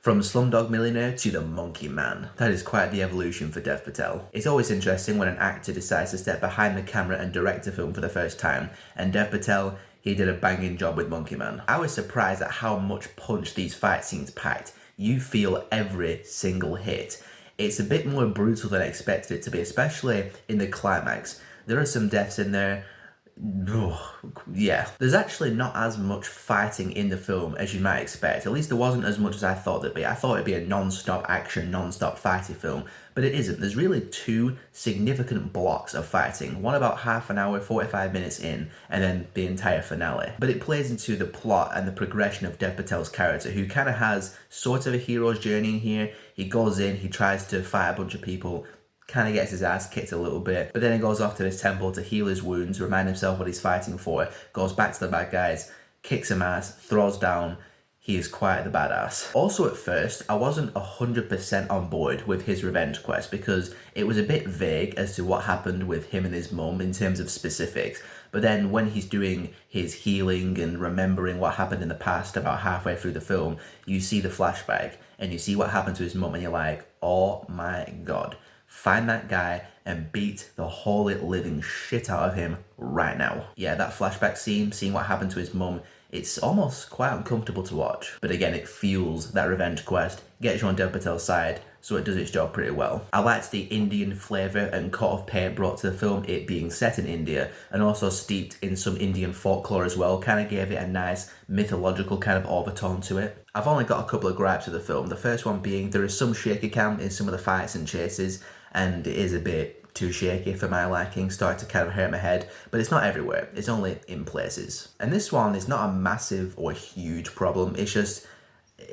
From Slumdog Millionaire to the Monkey Man. That is quite the evolution for Dev Patel. It's always interesting when an actor decides to step behind the camera and direct a film for the first time, and Dev Patel, he did a banging job with Monkey Man. I was surprised at how much punch these fight scenes packed. You feel every single hit. It's a bit more brutal than I expected it to be, especially in the climax. There are some deaths in there. Yeah, there's actually not as much fighting in the film as you might expect. At least there wasn't as much as I thought there'd be. I thought it'd be a non-stop action, non-stop fighting film, but it isn't. There's really two significant blocks of fighting. One about half an hour, 45 minutes in, and then the entire finale. But it plays into the plot and the progression of Dev Patel's character, who kind of has sort of a hero's journey in here. He goes in, he tries to fight a bunch of people, kind of gets his ass kicked a little bit, but then he goes off to his temple to heal his wounds, remind himself what he's fighting for, goes back to the bad guys, kicks some ass, throws down. He is quite the badass. Also at first, I wasn't 100% on board with his revenge quest because it was a bit vague as to what happened with him and his mum in terms of specifics. But then when he's doing his healing and remembering what happened in the past about halfway through the film, you see the flashback and you see what happened to his mum and you're like, oh my God. Find that guy and beat the holy living shit out of him right now. Yeah, that flashback scene, seeing what happened to his mum, it's almost quite uncomfortable to watch. But again, it fuels that revenge quest, gets you on Dev Patel's side, so it does its job pretty well. I liked the Indian flavour and cut of paint brought to the film, it being set in India, and also steeped in some Indian folklore as well, kind of gave it a nice mythological kind of overtone to it. I've only got a couple of gripes with the film. The first one being there is some shaky cam in some of the fights and chases, and it is a bit too shaky for my liking, starting to kind of hurt my head, but it's not everywhere, it's only in places. And this one is not a massive or huge problem, it's just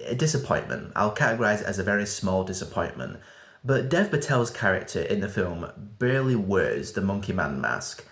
a disappointment. I'll categorise it as a very small disappointment. But Dev Patel's character in the film barely wears the Monkey Man mask.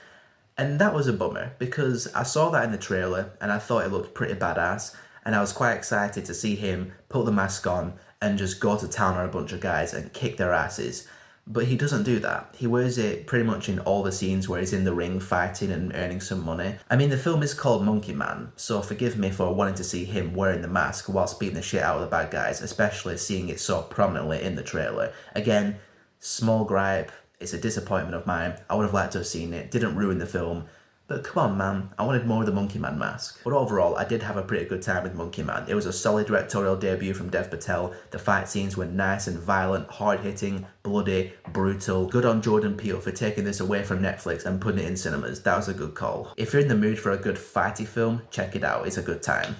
And that was a bummer, because I saw that in the trailer and I thought it looked pretty badass, and I was quite excited to see him put the mask on and just go to town on a bunch of guys and kick their asses. But he doesn't do that. He wears it pretty much in all the scenes where he's in the ring fighting and earning some money. I mean, the film is called Monkey Man, so forgive me for wanting to see him wearing the mask whilst beating the shit out of the bad guys, especially seeing it so prominently in the trailer. Again, small gripe, it's a disappointment of mine. I would have liked to have seen it, didn't ruin the film. But come on, man, I wanted more of the Monkey Man mask. But overall, I did have a pretty good time with Monkey Man. It was a solid directorial debut from Dev Patel. The fight scenes were nice and violent, hard-hitting, bloody, brutal. Good on Jordan Peele for taking this away from Netflix and putting it in cinemas. That was a good call. If you're in the mood for a good fighty film, check it out. It's a good time.